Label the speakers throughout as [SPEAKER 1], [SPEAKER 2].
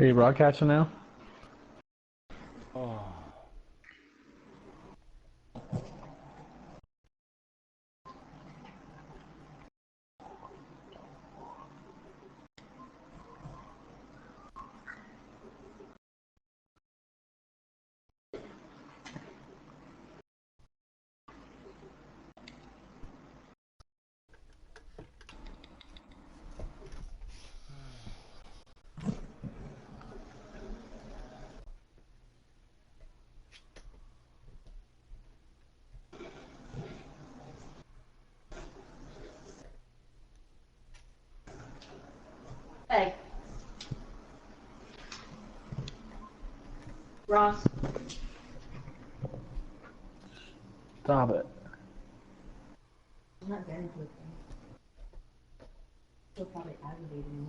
[SPEAKER 1] Are you broadcasting now?
[SPEAKER 2] Oh.
[SPEAKER 3] Hey. Ross.
[SPEAKER 1] Stop it.
[SPEAKER 3] I'm not very good. He'll probably aggravate me.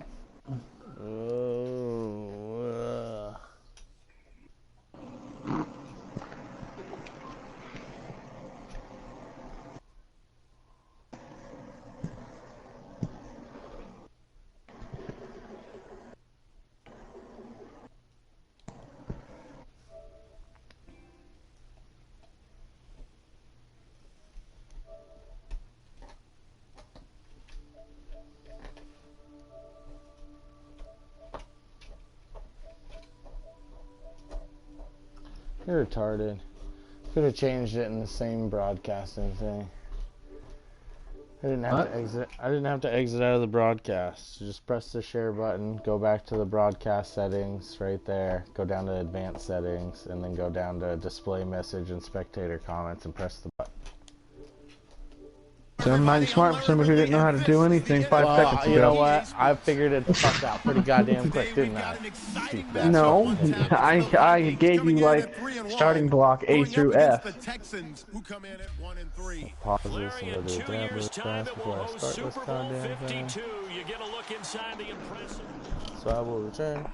[SPEAKER 2] You're retarded. Could have changed it in the same broadcasting thing. I didn't have to exit. I didn't have to exit out of the broadcast. Just press the share button, go back to the broadcast settings right there, go down to advanced settings, and then go down to display message and spectator comments and press the button.
[SPEAKER 1] So I'm mighty smart for somebody who didn't know how to do anything 5 seconds ago.
[SPEAKER 2] You know what? I figured it the fuck out pretty goddamn quick, didn't I?
[SPEAKER 1] No, I gave you like starting block A through F.
[SPEAKER 2] Pauses and go to the damage fast before I start this goddamn thing. So I will return.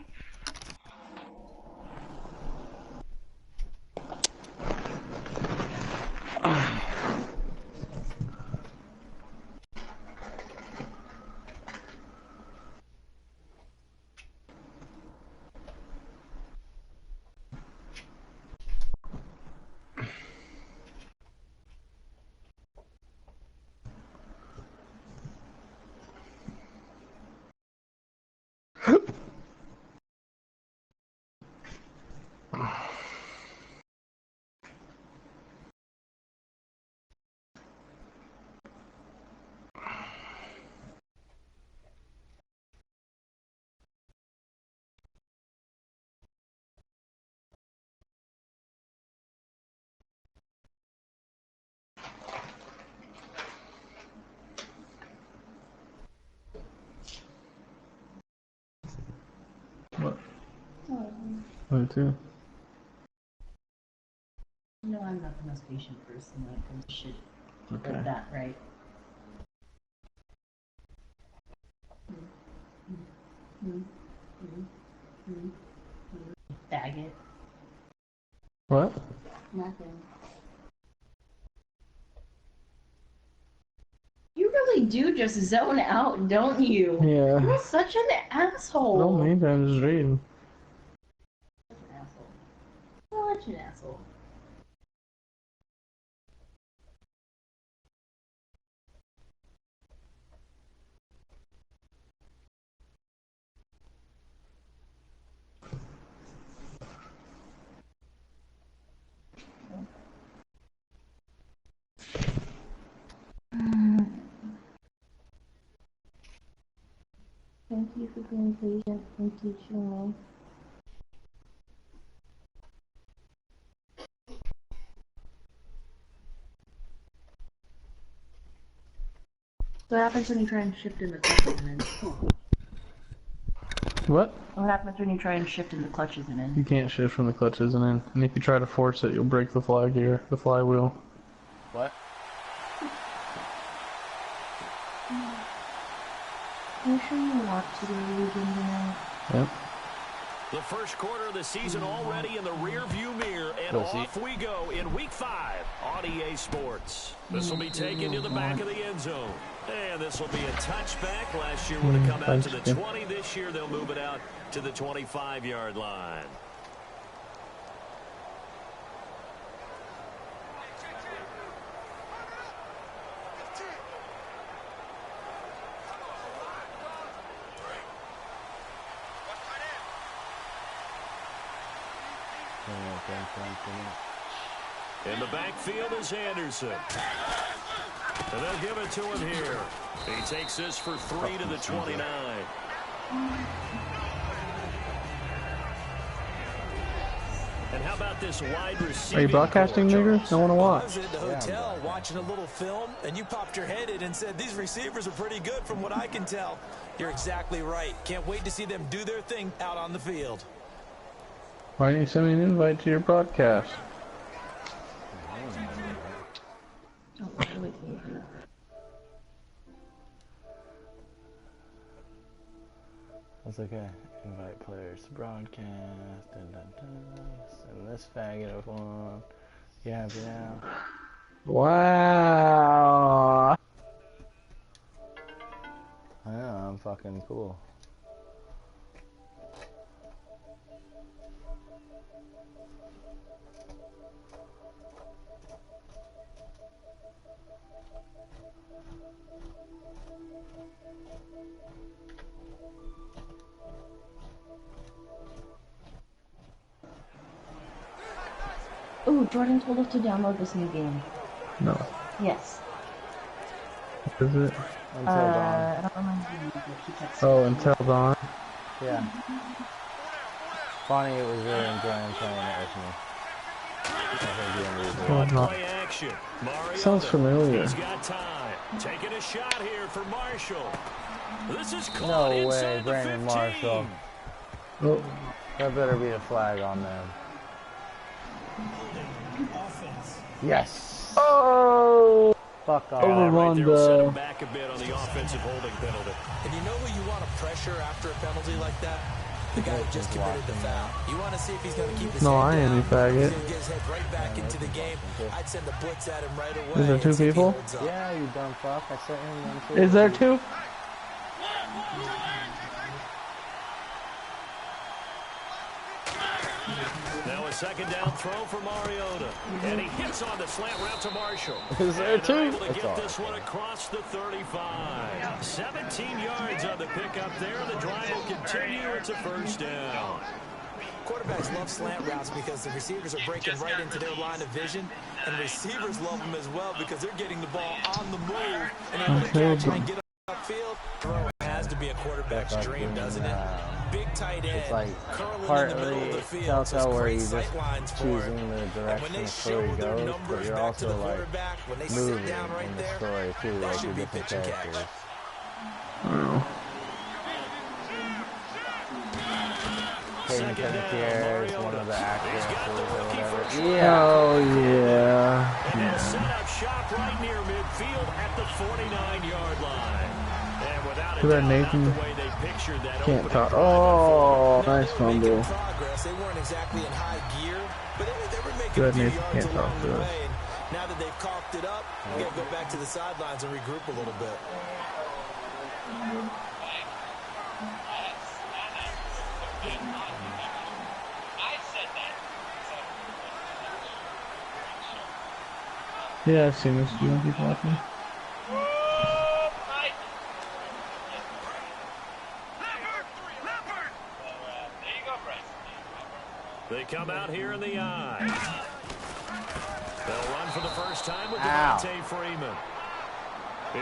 [SPEAKER 1] What? What too?
[SPEAKER 3] No, I'm not the most patient person when it comes to shit
[SPEAKER 1] Okay.
[SPEAKER 3] like that, right? Faggot.
[SPEAKER 1] What?
[SPEAKER 3] Nothing. You really do just zone out, don't you?
[SPEAKER 1] Yeah.
[SPEAKER 3] You're such an asshole.
[SPEAKER 1] No, maybe I'm just reading.
[SPEAKER 3] Such an asshole. Such an asshole. Thank you for being patient and teaching me. What happens when you try and shift in the clutches and in?
[SPEAKER 1] What?
[SPEAKER 3] What happens when you try and shift in the clutches and in?
[SPEAKER 1] You can't shift from the clutches and in. And if you try to force it, you'll break the fly gear, the flywheel.
[SPEAKER 2] What?
[SPEAKER 3] Are you sure you want to go to the gym tonight?
[SPEAKER 1] Yep.
[SPEAKER 4] The first quarter of the season already in the rear view mirror, and off we go in Week 5 on EA Sports. This will be taken to the back of the end zone. And this will be a touchback. Last year would have come out to the 20. This year they'll move it out to the 25-yard line. In the backfield is Anderson. And they'll give it to him here. He takes this for 3 to the 29. And how about this wide receiver?
[SPEAKER 1] Are you broadcasting, niggers? No one to watch.
[SPEAKER 5] I was at the hotel watching a little film, and you popped your head in and said, these receivers are pretty good from what I can tell. You're exactly right. Can't wait to see them do their thing out on the field.
[SPEAKER 1] Why didn't you send me an invite to your broadcast?
[SPEAKER 2] That's okay. Invite players to broadcast. Send this faggot of one. You happy now?
[SPEAKER 1] Wow.
[SPEAKER 2] I know, I'm fucking cool.
[SPEAKER 3] Ooh, Jordan told us to download this new game.
[SPEAKER 1] No.
[SPEAKER 3] Yes.
[SPEAKER 1] What is it?
[SPEAKER 2] Until dawn.
[SPEAKER 3] I don't remember the name, but he texted
[SPEAKER 1] Oh,
[SPEAKER 3] me.
[SPEAKER 1] Until Dawn.
[SPEAKER 2] Yeah. Bonnie was really enjoying playing it with me.
[SPEAKER 1] Oh, no.
[SPEAKER 4] Play action.
[SPEAKER 1] Sounds familiar.
[SPEAKER 4] He's got time. Taking a shot here for Marshall. This is
[SPEAKER 2] No
[SPEAKER 4] caught
[SPEAKER 2] way,
[SPEAKER 4] inside the
[SPEAKER 2] Brandon
[SPEAKER 4] 15.
[SPEAKER 2] Marshall.
[SPEAKER 1] Oh.
[SPEAKER 2] There better be a flag on them. Yes.
[SPEAKER 1] Oh.
[SPEAKER 2] Fuck off.
[SPEAKER 1] Overrun
[SPEAKER 4] Right there will set
[SPEAKER 1] the.
[SPEAKER 4] him back a bit on the offensive holding penalty.
[SPEAKER 5] And you know who you want to pressure after a penalty like that? The guy who just committed the foul. You want to see if he's going to keep his
[SPEAKER 1] No,
[SPEAKER 5] head
[SPEAKER 1] I am,
[SPEAKER 5] down.
[SPEAKER 1] you faggot.
[SPEAKER 5] He's going to get his head right back into the game. I'd send the blitz at him right away.
[SPEAKER 1] Is there two
[SPEAKER 5] and see if he
[SPEAKER 1] people?
[SPEAKER 5] holds up.
[SPEAKER 2] Yeah, you dumb fuck. I sent him one too.
[SPEAKER 1] Is there two?
[SPEAKER 4] Now a second down throw for Mariota. And he hits on the slant route to Marshall.
[SPEAKER 2] Is there
[SPEAKER 4] And they're
[SPEAKER 2] two?
[SPEAKER 4] able to
[SPEAKER 2] That's
[SPEAKER 4] get
[SPEAKER 2] all
[SPEAKER 4] this
[SPEAKER 2] right.
[SPEAKER 4] one across the 35. 17 yards on the pickup there. The drive will continue. It's a first down.
[SPEAKER 5] Quarterbacks love slant routes because the receivers are breaking right into their line of vision, and receivers love them as well because they're getting the ball on the move and able to catch it and get upfield. Throw has to be a quarterback's dream, doesn't it? Big tight end,
[SPEAKER 2] It's like
[SPEAKER 5] curling in the
[SPEAKER 2] partly
[SPEAKER 5] middle of the field.
[SPEAKER 2] telltale where
[SPEAKER 5] great
[SPEAKER 2] you just
[SPEAKER 5] sight lines for
[SPEAKER 2] choosing
[SPEAKER 5] him.
[SPEAKER 2] the
[SPEAKER 5] And when
[SPEAKER 2] direction
[SPEAKER 5] they
[SPEAKER 2] the
[SPEAKER 5] show
[SPEAKER 2] story
[SPEAKER 5] their
[SPEAKER 2] goes, but
[SPEAKER 5] numbers
[SPEAKER 2] you're
[SPEAKER 5] back to the
[SPEAKER 2] also like
[SPEAKER 5] quarterback, when they
[SPEAKER 2] moving
[SPEAKER 5] sit down right
[SPEAKER 2] in the
[SPEAKER 5] there,
[SPEAKER 2] story too,
[SPEAKER 5] that
[SPEAKER 2] like
[SPEAKER 5] should
[SPEAKER 2] your
[SPEAKER 5] be
[SPEAKER 2] different
[SPEAKER 5] pitch and catch.
[SPEAKER 2] characters.
[SPEAKER 1] Oh.
[SPEAKER 2] Hayden
[SPEAKER 4] Second down,
[SPEAKER 2] Panettiere is one
[SPEAKER 4] Mariota.
[SPEAKER 2] of the actors
[SPEAKER 4] He's got
[SPEAKER 2] or
[SPEAKER 4] the rookie
[SPEAKER 2] whatever.
[SPEAKER 4] first
[SPEAKER 2] Yeah.
[SPEAKER 1] Oh yeah.
[SPEAKER 4] And they'll set up shop right near midfield at the 49-yard line. And without a
[SPEAKER 1] Too bad
[SPEAKER 4] doubt,
[SPEAKER 1] Nathan
[SPEAKER 4] not the way they pictured that
[SPEAKER 1] can't
[SPEAKER 4] opening
[SPEAKER 1] talk.
[SPEAKER 4] drive
[SPEAKER 1] Oh,
[SPEAKER 5] No,
[SPEAKER 1] nice
[SPEAKER 5] they were making
[SPEAKER 1] fumble.
[SPEAKER 5] progress. They weren't exactly in high gear, but they were making
[SPEAKER 1] Good,
[SPEAKER 5] a few
[SPEAKER 1] Nathan
[SPEAKER 5] yards
[SPEAKER 1] can't talk
[SPEAKER 5] along the
[SPEAKER 1] to us.
[SPEAKER 5] way. And now that they've coughed it up, we got to go back to the sidelines and regroup a little bit.
[SPEAKER 1] Yeah, I've seen this. Do you want to keep watching?
[SPEAKER 4] They come out here in the eye. They'll run for the first time with
[SPEAKER 2] Ow.
[SPEAKER 4] Devontae Freeman.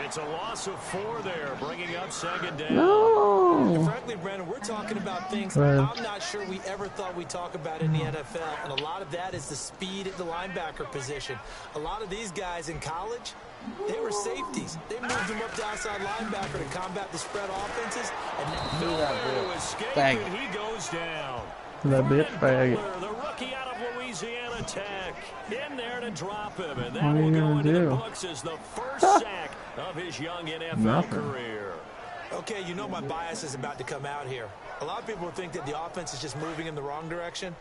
[SPEAKER 4] It's a loss of 4 there, bringing up second down.
[SPEAKER 1] No.
[SPEAKER 5] Frankly, Brandon, we're talking about things
[SPEAKER 1] Right.
[SPEAKER 5] I'm not sure we ever thought we'd talk about in the NFL, and a lot of that is the speed at the linebacker position. A lot of these guys in college, they were safeties. They moved them up to outside linebacker to combat the spread offenses, and now
[SPEAKER 4] Nowhere to escape,
[SPEAKER 2] Bang.
[SPEAKER 4] and he goes down.
[SPEAKER 1] That bit
[SPEAKER 4] Brendan
[SPEAKER 1] bag.
[SPEAKER 4] Butler, the rookie out of Louisiana Tech, in there to drop him, and that
[SPEAKER 1] What are
[SPEAKER 4] will
[SPEAKER 1] you
[SPEAKER 4] go
[SPEAKER 1] gonna
[SPEAKER 4] into the
[SPEAKER 1] do?
[SPEAKER 4] books as the first sack of his young NFL
[SPEAKER 1] Nothing.
[SPEAKER 4] career.
[SPEAKER 5] okay, my bias is about to come out here. A lot of people think that the offense is just moving in the wrong direction.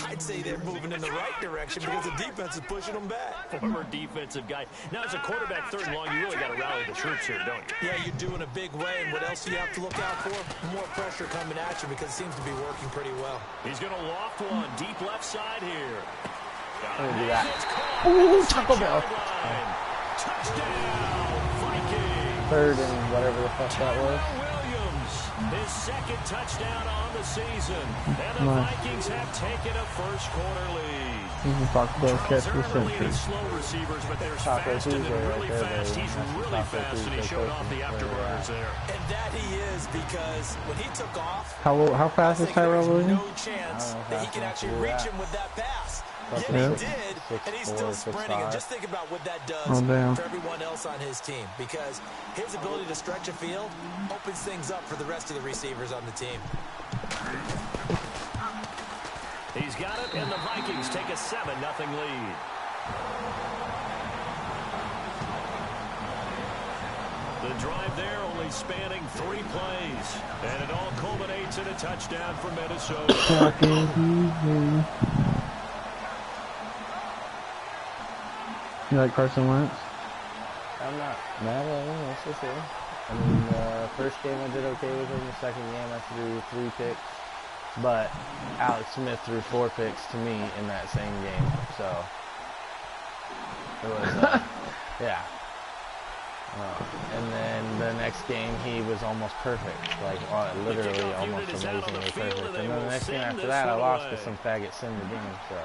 [SPEAKER 5] I'd say they're moving in the right direction because the defense is pushing them back.
[SPEAKER 4] Former defensive guy. Now, as a quarterback, third and long, you really got to rally the troops here, don't you?
[SPEAKER 5] Yeah, you're doing a big way, and what else do you have to look out for? More pressure coming at you because it seems to be working pretty well.
[SPEAKER 4] He's going to loft one deep left side here.
[SPEAKER 2] I'm gonna do that. Ooh, Taco Bell.
[SPEAKER 4] Touchdown, Vikings.
[SPEAKER 2] Third and whatever the fuck that was.
[SPEAKER 4] Williams, his second touchdown on the season. And the Vikings have taken a first quarter lead.
[SPEAKER 1] Taco Bell catch the
[SPEAKER 4] Really
[SPEAKER 1] century.
[SPEAKER 4] slow receivers, but there's
[SPEAKER 2] Taco
[SPEAKER 4] fast and
[SPEAKER 2] Tuesday
[SPEAKER 4] really
[SPEAKER 2] right there,
[SPEAKER 4] fast.
[SPEAKER 2] baby.
[SPEAKER 4] He's really
[SPEAKER 2] Taco
[SPEAKER 4] fast, and he
[SPEAKER 2] Tuesday
[SPEAKER 4] showed off the
[SPEAKER 2] coaching for,
[SPEAKER 4] afterburners there.
[SPEAKER 5] And that he is because when he took off,
[SPEAKER 1] How fast is Tyrell Williams?
[SPEAKER 5] no chance that he can actually reach him with that pass. Yet he did, and he's still sprinting. And just think about what that does for everyone else on his team, because his ability to stretch a field opens things up for the rest of the receivers on the team.
[SPEAKER 4] He's got it, and the Vikings take a 7-0 lead. The drive there only spanning 3 plays, and it all culminates in a touchdown for Minnesota.
[SPEAKER 1] You like Carson Wentz?
[SPEAKER 2] I'm not mad at him, that's for sure. I mean, first game I did okay with him. The second game I threw 3 picks. But Alex Smith threw 4 picks to me in that same game. So, it was, yeah. And then the next game he was almost perfect. Like, literally almost amazingly perfect. And then the next game after that I lost because some faggot sinned the game, so.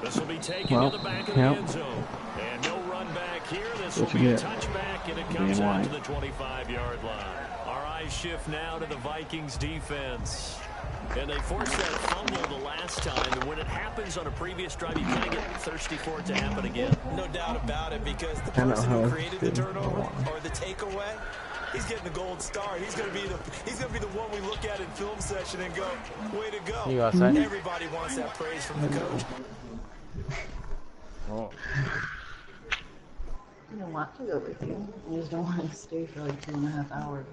[SPEAKER 4] This will be taken to the back of the end zone. And no run back here. This will be a touchback, and it comes out to the 25-yard line. Our eyes shift now to the Vikings defense. And they forced that fumble the last time. And when it happens on a previous drive, you kind of get thirsty for it to happen again.
[SPEAKER 5] No doubt about it, because the person who created the turnover or the takeaway, he's getting the gold star. He's gonna be the one we look at in film session and go, way to go.
[SPEAKER 2] You outside?
[SPEAKER 5] Everybody wants that praise from the coach.
[SPEAKER 2] Oh.
[SPEAKER 3] I don't want to go with you. I just don't want to stay for like 2.5 hours.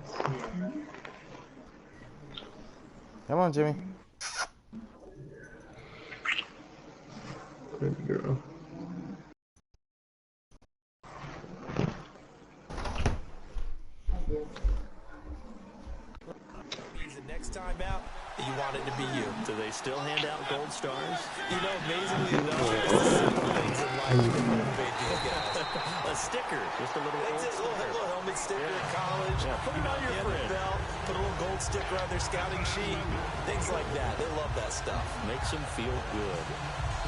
[SPEAKER 2] Come on, Jimmy.
[SPEAKER 1] Good girl.
[SPEAKER 5] Next time out, you want it to be you.
[SPEAKER 4] Do they still hand out gold stars?
[SPEAKER 5] You know, amazingly enough, it's the simple things in life that motivate these guys.
[SPEAKER 4] A sticker, just a little
[SPEAKER 5] It's a little helmet sticker at college.
[SPEAKER 4] Put it on your fridge.
[SPEAKER 5] NFL, put a little gold sticker on their scouting sheet. Things like that. They love that stuff.
[SPEAKER 4] Makes them feel good.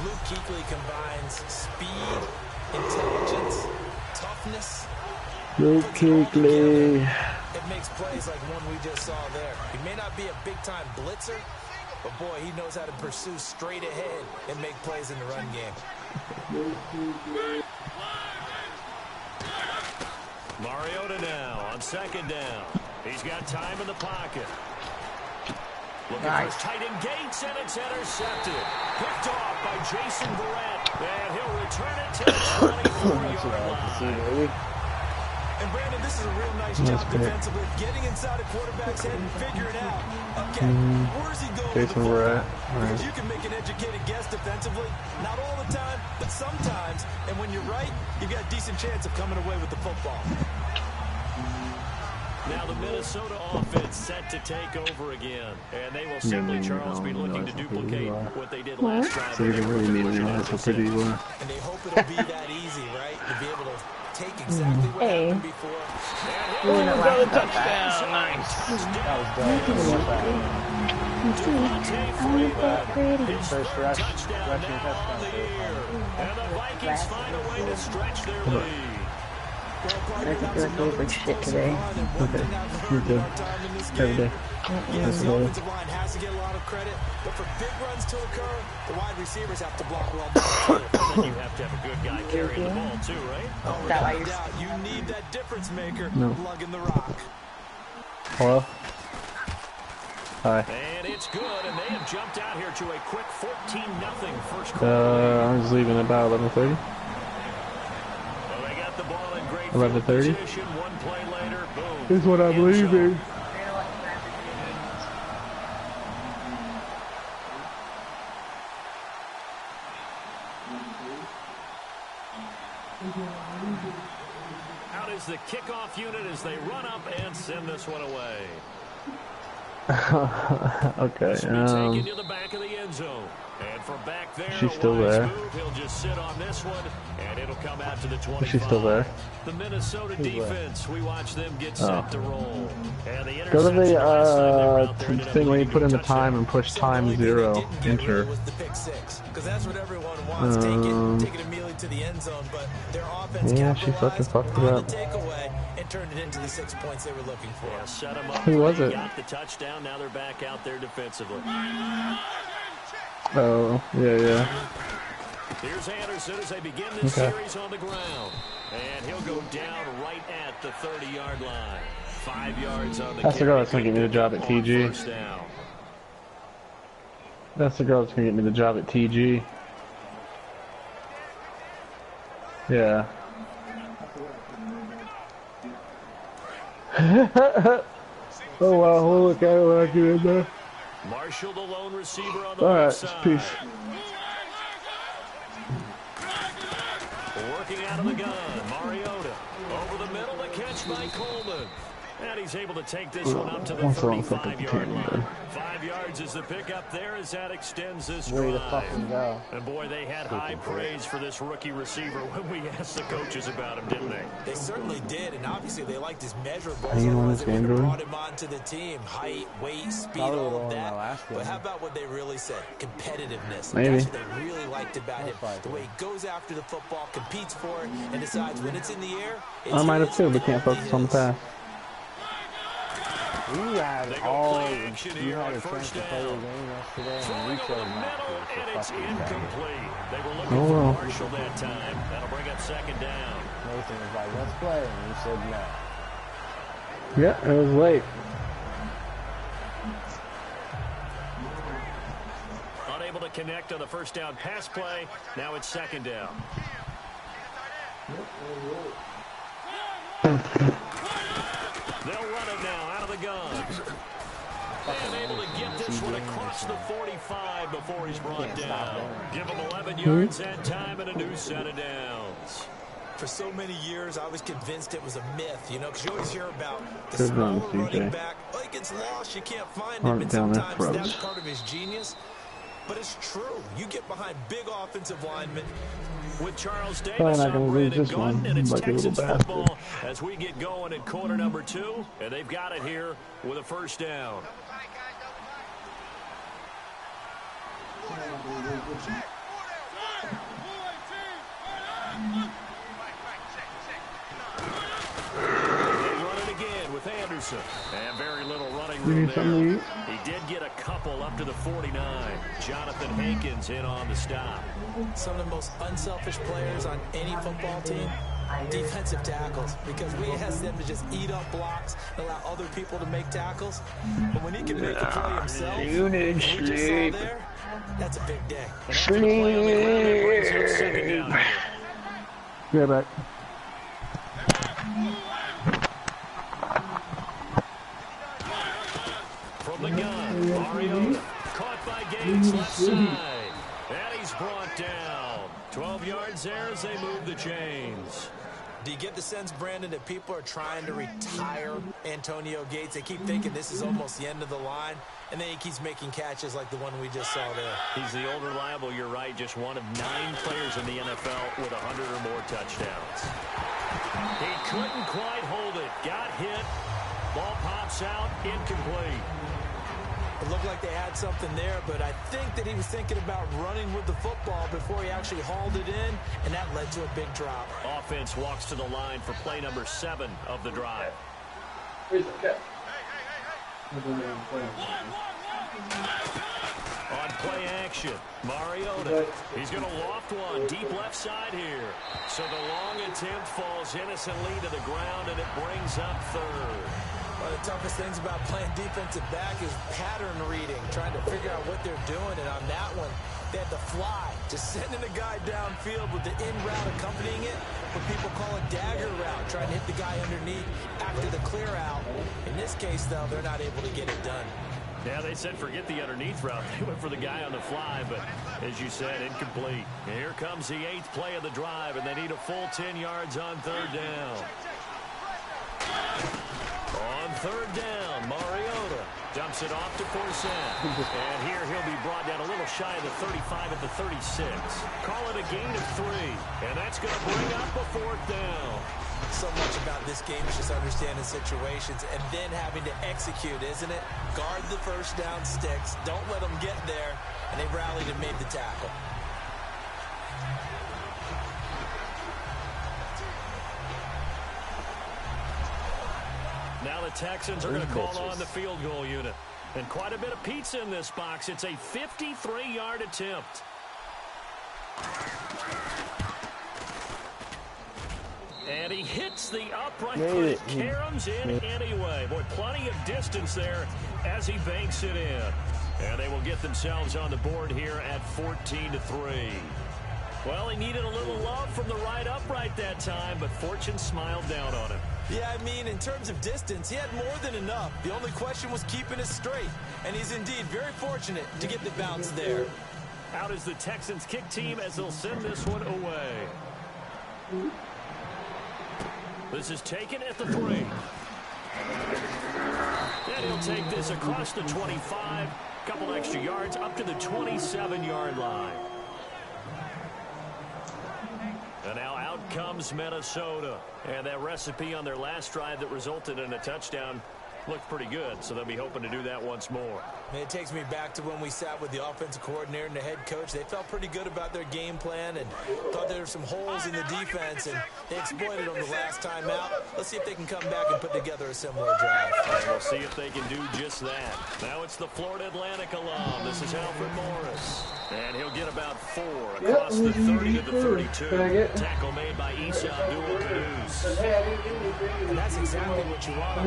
[SPEAKER 5] Luke Kuechly combines speed, intelligence, toughness.
[SPEAKER 1] Luke Kuechly.
[SPEAKER 5] It makes plays like one we just saw there. He may not be a big-time blitzer, but boy, he knows how to pursue straight ahead and make plays in the run game.
[SPEAKER 4] Mariota now on second down. He's got time in the pocket. Looking for his tight end Gates, and it's intercepted. Picked off by Jason Verrett, and he'll return it to the 24-yard line.
[SPEAKER 5] And Brandon, this is a real nice job defensively, getting inside a quarterback's head and figuring out, okay, where's he going with the football? Because you can make an educated guess defensively, not all the time, but sometimes. And when you're right, you've got a decent chance of coming away with the football.
[SPEAKER 4] Now the Minnesota offense set to take over again, and they will simply, Charles, be looking to duplicate what they did last time.
[SPEAKER 1] So you can really mean that's how pretty you are.
[SPEAKER 5] And they hope it'll be that easy, right? To be able to take exactly what happened before.
[SPEAKER 3] You were not laughing about
[SPEAKER 2] Touchdown, nice. That was good. First rushing touchdown.
[SPEAKER 4] And the Vikings find a way to stretch their lead.
[SPEAKER 3] I think you're okay for shit today.
[SPEAKER 1] Okay, you're good. Every day.
[SPEAKER 5] The offensive line has to get a lot of credit, but for big runs to occur, the wide receivers have to block well down too.
[SPEAKER 4] You have to have a good guy carrying the ball too, right?
[SPEAKER 5] Oh, without a doubt, you need that difference maker lugging the rock.
[SPEAKER 1] Hello? Hi.
[SPEAKER 4] And it's good, and they have jumped out here to a quick 14-0 first quarter.
[SPEAKER 1] I was leaving about 11:30.
[SPEAKER 4] Well, they got the ball in great
[SPEAKER 1] 11:30.
[SPEAKER 4] position. One play later, boom.
[SPEAKER 1] This is what I'm leaving.
[SPEAKER 4] Out is the kickoff unit as they run up and send this one away.
[SPEAKER 1] Okay.
[SPEAKER 4] Taken to the back of the end zone. And from back there,
[SPEAKER 1] she's still there.
[SPEAKER 4] Move. He'll just sit on this one, and it'll come out to the 25.
[SPEAKER 1] Is she still there?
[SPEAKER 4] The Minnesota defense, we watch them get set to roll. And the
[SPEAKER 1] go to the thing where you put in the time and push time 0. Enter.
[SPEAKER 5] Because that's what everyone wants. Take it immediately to the end zone, but their offense
[SPEAKER 1] she fucking fucked it up.
[SPEAKER 5] Takeaway and turned it into the 6 points they were looking for.
[SPEAKER 4] Yeah, set them up.
[SPEAKER 1] Who was it?
[SPEAKER 4] Got the touchdown. Now they're back out there defensively.
[SPEAKER 1] Oh, yeah.
[SPEAKER 4] Here's Anderson as they begin this series on the ground. And he'll go down right at the 30-yard line. 5 yards on the
[SPEAKER 1] That's the girl that's going to get me the job at TG. That's the girl that's going to get me the job at TG. Yeah. Oh, wow. We'll look at it when I get in there.
[SPEAKER 4] Marshall, the lone receiver on the
[SPEAKER 1] left
[SPEAKER 4] side.
[SPEAKER 1] Peace.
[SPEAKER 4] Working out of the gun, Mariota. Over the middle, the catch by Coleman. And he's able to take this one up to the 35-yard line. 5 yards is the pickup there as that extends this drive. And boy, they had high praise for this rookie receiver when we asked the coaches about him, didn't they?
[SPEAKER 5] They certainly did, and obviously they liked his measurables.
[SPEAKER 1] Otherwise they would have
[SPEAKER 5] brought him onto the team. Height, weight, speed, all of that. But how about what they really said? Competitiveness.
[SPEAKER 1] Maybe.
[SPEAKER 5] That's what they really liked about him. The way he goes after the football, competes for it, and decides when it's in the air.
[SPEAKER 1] I might have too, but can't focus on the pass.
[SPEAKER 2] We had a chance to play the game yesterday, and we chose not to.
[SPEAKER 4] And it's incomplete. They were looking for Marshall that time. That'll bring up second down.
[SPEAKER 2] Nathan was like, let's play, and we said no.
[SPEAKER 1] Yeah, it was late.
[SPEAKER 4] Unable to connect on the first down pass play. Now it's second down. They'll run it now out of the gun. And able to get this one across the 45 before he's brought down. Give him 11 yards that time and a new set of downs.
[SPEAKER 5] For so many years, I was convinced it was a myth, you know, because you always hear about the smaller running back. Oh, he gets lost, you can't find him, and sometimes that's part of his genius. But it's true. You get behind big offensive linemen.
[SPEAKER 4] With Charles Davis on red and gun, and it's Texans football as we get going at quarter number 2, and they've got it here with a first down. With Anderson, and very little running room there. He did get a couple up to the 49. Jonathan Hankins in on the stop.
[SPEAKER 5] Some of the most unselfish players on any football team, defensive tackles, because we ask them to just eat up blocks and allow other people to make tackles. But when he can make a play himself, we just saw there, that's a big day.
[SPEAKER 1] Yeah, back.
[SPEAKER 4] From the gun, Mario caught by Gates left side. And he's brought down. 12 yards there as they move the chains.
[SPEAKER 5] Do you get the sense, Brandon, that people are trying to retire Antonio Gates? They keep thinking this is almost the end of the line, and then he keeps making catches like the one we just saw there.
[SPEAKER 4] He's the old reliable, you're right, just one of 9 players in the NFL with 100 or more touchdowns. He couldn't quite hold it. Got hit. Ball pops out, incomplete.
[SPEAKER 5] It looked like they had something there, but I think that he was thinking about running with the football before he actually hauled it in, and that led to a big drop.
[SPEAKER 4] Offense walks to the line for play number 7 of the drive.
[SPEAKER 1] Where's the catch?
[SPEAKER 4] On play action, Mariota. He's going to loft one deep left side here. So the long attempt falls innocently to the ground, and it brings up third.
[SPEAKER 5] One of the toughest things about playing defensive back is pattern reading, trying to figure out what they're doing. And on that one, they had to fly, just sending a guy downfield with the in route accompanying it, what people call a dagger route, trying to hit the guy underneath after the clear out. In this case, though, they're not able to get it done.
[SPEAKER 4] Yeah, they said forget the underneath route. They went for the guy on the fly, but as you said, incomplete. And here comes the 8th play of the drive, and they need a full 10 yards on 3rd down. On 3rd down, Mariota dumps it off to Forsett. And here he'll be brought down a little shy of the 35 at the 36. Call it a gain of 3, and that's going to bring up a 4th down.
[SPEAKER 5] So much about this game is just understanding situations and then having to execute, isn't it? Guard the first down sticks. Don't let them get there. And they rallied and made the tackle.
[SPEAKER 4] Now the Texans are going to call on the field goal unit. And quite a bit of pizza in this box. It's a 53-yard attempt. And he hits the upright, but it caroms in anyway. Boy, plenty of distance there as he banks it in. And they will get themselves on the board here at 14-3. Well, he needed a little love from the right upright that time, but fortune smiled down on him.
[SPEAKER 5] Yeah, I mean, in terms of distance, he had more than enough. The only question was keeping it straight. And he's indeed very fortunate to get the bounce there.
[SPEAKER 4] Out is the Texans kick team as they'll send this one away. This is taken at the 3. And he'll take this across the 25. Couple extra yards up to the 27-yard line. And now out comes Minnesota. And that recipe on their last drive that resulted in a touchdown looked pretty good, so they'll be hoping to do that once more.
[SPEAKER 5] It takes me back to when we sat with the offensive coordinator and the head coach. They felt pretty good about their game plan and thought there were some holes in the defense, and they exploited them the last time out. Let's see if they can come back and put together a similar drive.
[SPEAKER 4] And we'll see if they can do just that. Now it's the Florida Atlantic alum. This is Alfred Morris. And he'll get about 4 across the 30 to the 32. Tackle made by Issa Abdul-Quddus.
[SPEAKER 5] And that's exactly what you want.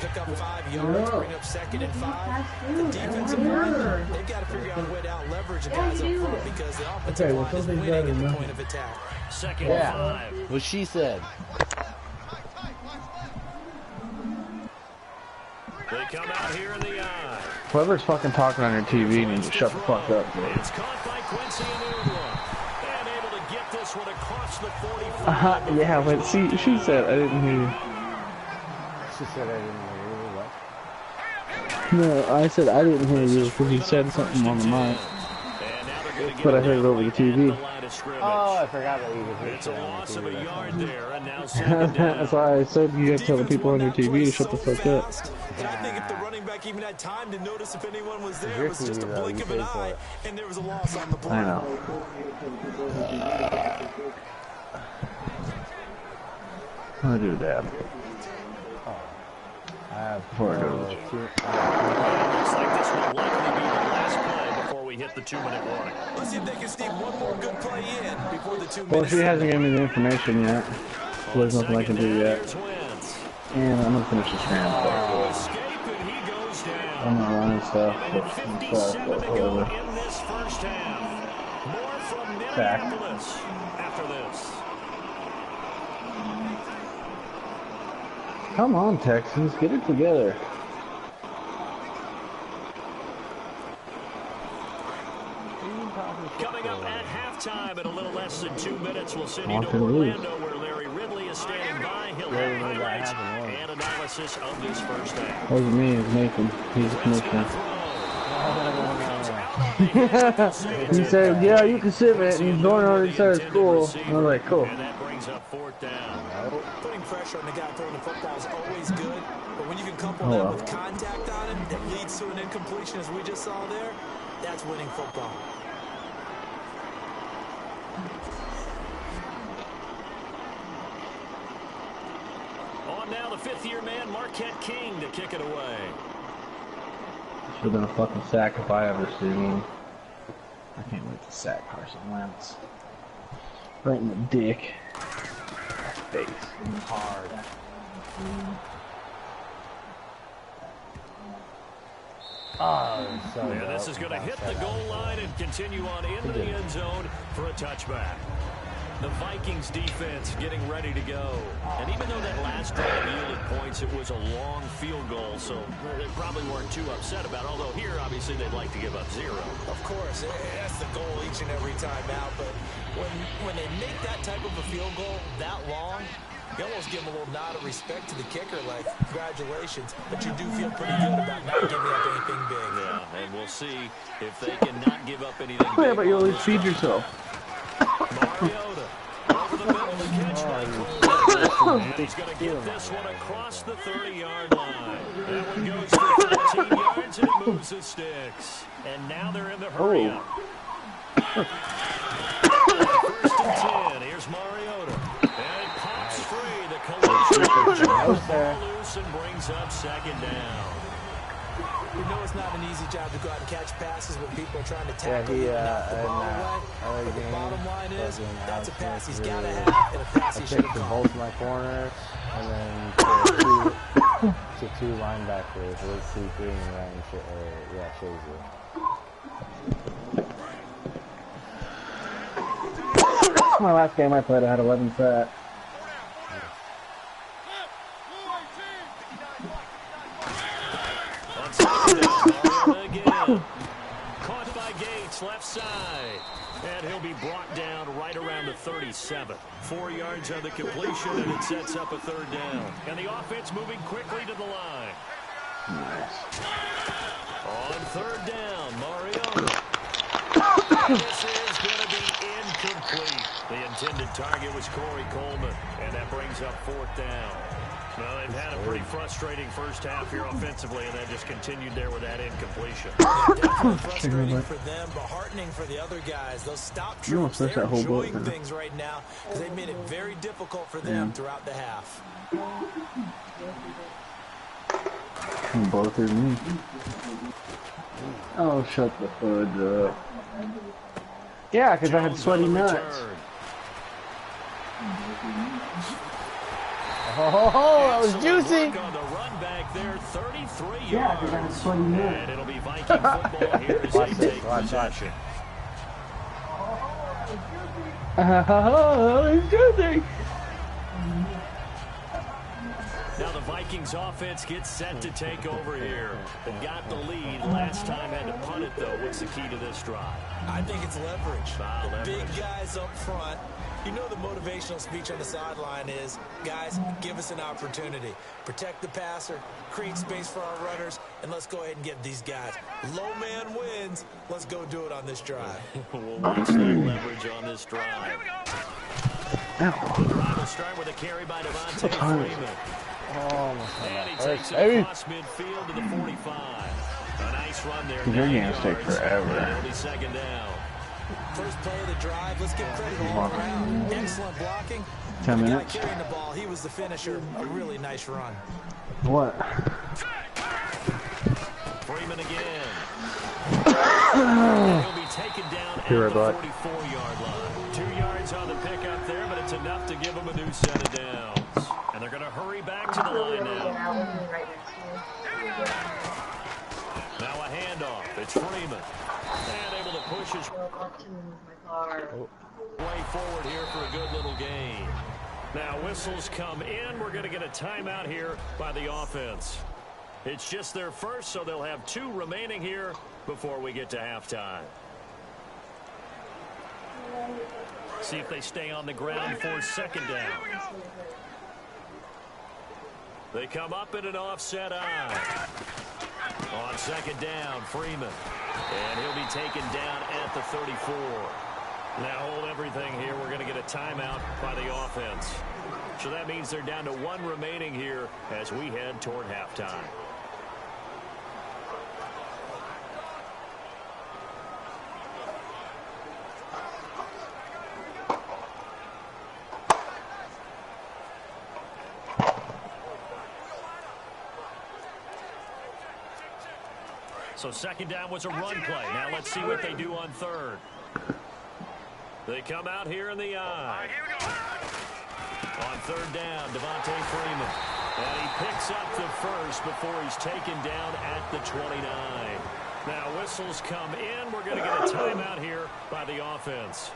[SPEAKER 5] Pick up 5 yards, bring up 2nd and 5. The defensive line, they've got to figure out a way to out-leverage the guys up front because the offensive line is winning at the point of attack.
[SPEAKER 4] 2nd and 5.
[SPEAKER 2] What she said.
[SPEAKER 4] They come out here in the eye.
[SPEAKER 1] Whoever's fucking talking on your TV needs to shut the fuck up, dude.
[SPEAKER 4] It's caught by Quincy Enunwa. And able to get this one across the 45.
[SPEAKER 1] Yeah, but she said I didn't hear you.
[SPEAKER 2] She said I didn't hear you. What?
[SPEAKER 1] No, I said I didn't hear you because you said something on the mic. But I heard it over the TV.
[SPEAKER 2] Oh, I forgot that you could hear.
[SPEAKER 4] It's a loss of a yard there, and now 2nd down.
[SPEAKER 1] That's why I said you have to tell the people on your TV to shut the fuck up.
[SPEAKER 5] And I think if the running back even had time to notice if anyone was there, it was just a blink of an eye, and there was a loss on the play.
[SPEAKER 1] I know. I'll do that. Before I go to the gym.
[SPEAKER 4] Looks like this will likely be the last play before we hit the 2-minute warning.
[SPEAKER 5] Let's see if they can sneak one more good play in before the 2 minutes.
[SPEAKER 1] Well, she hasn't given me the information yet. So there's nothing I can do yet. And I'm gonna finish this game. I'm not running stuff. Whatever. Back.
[SPEAKER 4] After this.
[SPEAKER 1] Come on, Texans, get it together.
[SPEAKER 4] Coming up at halftime in a little less than 2 minutes, we'll send you to Orlando, where Larry Ridley is standing by. He'll have highlights and analysis of this first half.
[SPEAKER 1] Wasn't me, it was Nathan. He's the commissioner. He said, yeah, you can sit, man. He's going on inside school. I was like, cool.
[SPEAKER 4] And that brings up 4th down.
[SPEAKER 5] Putting pressure on the guy throwing the football is always good, but when you can couple that with contact on it that leads to an incompletion, as we just saw there, that's winning football.
[SPEAKER 4] On now, the 5th-year man, Marquette King, to kick it away.
[SPEAKER 1] Should have been a fucking sack if I ever seen one. I can't wait to sack Carson Wentz. Right in the dick. Face.
[SPEAKER 2] Hard. Oh, so
[SPEAKER 4] yeah, this is going to hit the goal line and continue on into the end zone for a touchback. The Vikings defense getting ready to go. And even though that last drive yielded points, it was a long field goal, so they probably weren't too upset about it. Although here, obviously, they'd like to give up 0.
[SPEAKER 5] Of course, that's the goal each and every time out. But when they make that type of a field goal that long, you almost give them a little nod of respect to the kicker, like, congratulations. But you do feel pretty good about not giving up anything big.
[SPEAKER 4] Yeah, and we'll see if they cannot give up anything big.
[SPEAKER 1] Yeah, but you always feed yourself.
[SPEAKER 4] Mariota over the middle of the catch by Coleman. And he's going to get this one across the 30-yard line. That one goes for 13 yards and it moves the sticks. And now they're in the hurry-up. First and 10. Here's Mariota. And it pops free. The collision jumps the ball loose and brings up second down.
[SPEAKER 5] We know it's not an easy job to go out and catch passes when people are trying to tackle you and knock the ball away. But the bottom line is, that's a pass he's got to have and a pass he should have caught.
[SPEAKER 2] Both my corners and then to two linebackers with 2-3 and Ryan Shazier.
[SPEAKER 1] My last game I played, I had 11 sacks.
[SPEAKER 4] Again. Caught by Gates, left side. And he'll be brought down right around the 37. 4 yards on the completion, and it sets up a third down. And the offense moving quickly to the line.
[SPEAKER 1] Nice.
[SPEAKER 4] On third down, Mariota. This is going to be incomplete. The intended target was Corey Coleman, and that brings up fourth down. Well, they've had a pretty frustrating first half here offensively, and that just continued there with that incompletion.
[SPEAKER 5] Definitely frustrating for them, but heartening for the other guys. Those stop troops, they're enjoying things right now because they made it very difficult for them throughout the half.
[SPEAKER 1] Both of me. Oh, shut the fudge up. Yeah, because I had sweaty nuts.
[SPEAKER 2] Oh, that was juicy.
[SPEAKER 4] On the run back there, 33 yards.
[SPEAKER 1] Yeah, because I had sweaty nuts.
[SPEAKER 4] And it'll be Viking football here as they take possession.
[SPEAKER 1] Oh, it's juicy.
[SPEAKER 4] Now the Vikings offense gets set to take over here. They got the lead last time, had to punt it though. What's the key to this drive?
[SPEAKER 5] I think it's leverage.
[SPEAKER 4] Leverage.
[SPEAKER 5] Big guys up front. You know the motivational speech on the sideline is, guys, give us an opportunity. Protect the passer, create space for our runners, and let's go ahead and get these guys. Low man wins. Let's go do it on this drive.
[SPEAKER 4] We'll watch that leverage on this drive. The drive will start with a carry by Devontae Freeman.
[SPEAKER 2] Oh, my God.
[SPEAKER 4] And he takes it across midfield to the 45. A nice run there.
[SPEAKER 1] Your games take forever.
[SPEAKER 4] It'll be second down.
[SPEAKER 5] First play of the drive. Let's give credit all around. Excellent blocking.
[SPEAKER 1] 10 minutes.
[SPEAKER 5] The guy carrying the ball, he was the finisher. A really nice run.
[SPEAKER 1] What?
[SPEAKER 4] Freeman again. He'll be taken down at the 44-yard line. 2 yards on the pickup there, but it's enough to give him a new set of downs. And they're going to hurry back to the line now. Now a handoff. It's Freeman. And able to push his way forward here for a good little gain. Now whistles come in. We're going to get a timeout here by the offense. It's just their first, so they'll have 2 remaining here before we get to halftime. See if they stay on the ground for second down. They come up in an offset eye. On second down, Freeman. And he'll be taken down at the 34. Now hold everything here. We're going to get a timeout by the offense. So that means they're down to 1 remaining here as we head toward halftime. So second down was a run play. Now let's see what they do on third. They come out here in the eye. On third down, Devontae Freeman. And he picks up the first before he's taken down at the 29. Now whistles come in. We're going to get a timeout here by the offense.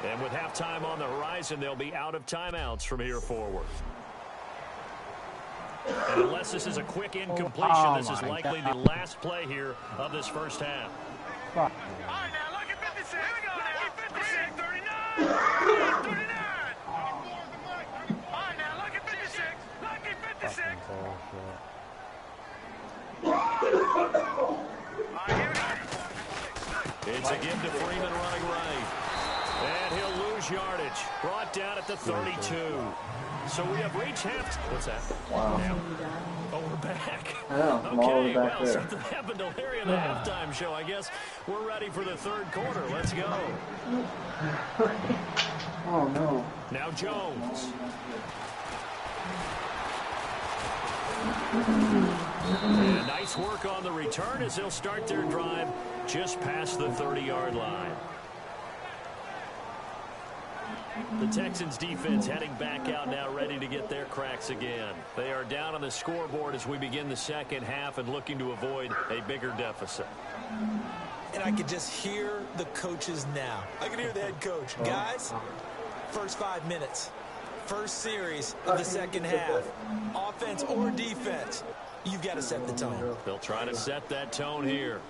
[SPEAKER 4] And with halftime on the horizon, they'll be out of timeouts from here forward. And unless this is a quick incompletion, this is likely the last play here of this first half.
[SPEAKER 6] All right, now look at 56. Here we go now. 56, 39. 39. All right, now look at 56. Look at 56. All right, here we go.
[SPEAKER 4] It's a give to Freeman running right. And he'll lose yardage. Brought down at the 32. So we have reached half. What's that?
[SPEAKER 1] Wow.
[SPEAKER 4] Yeah. Oh, we're back.
[SPEAKER 1] Yeah, I'm all the way back there.
[SPEAKER 4] Something happened to Larry in the halftime show. I guess we're ready for the third quarter. Let's go.
[SPEAKER 1] Oh, no.
[SPEAKER 4] Now Jones. And nice work on the return as they'll start their drive just past the 30-yard line. The Texans defense heading back out now, ready to get their cracks again. They are down on the scoreboard as we begin the second half and looking to avoid a bigger deficit.
[SPEAKER 5] And I could just hear the coaches now. I can hear the head coach. Guys, first 5 minutes, first series of the second half, offense or defense, you've got to set the tone.
[SPEAKER 4] They'll try to set that tone here.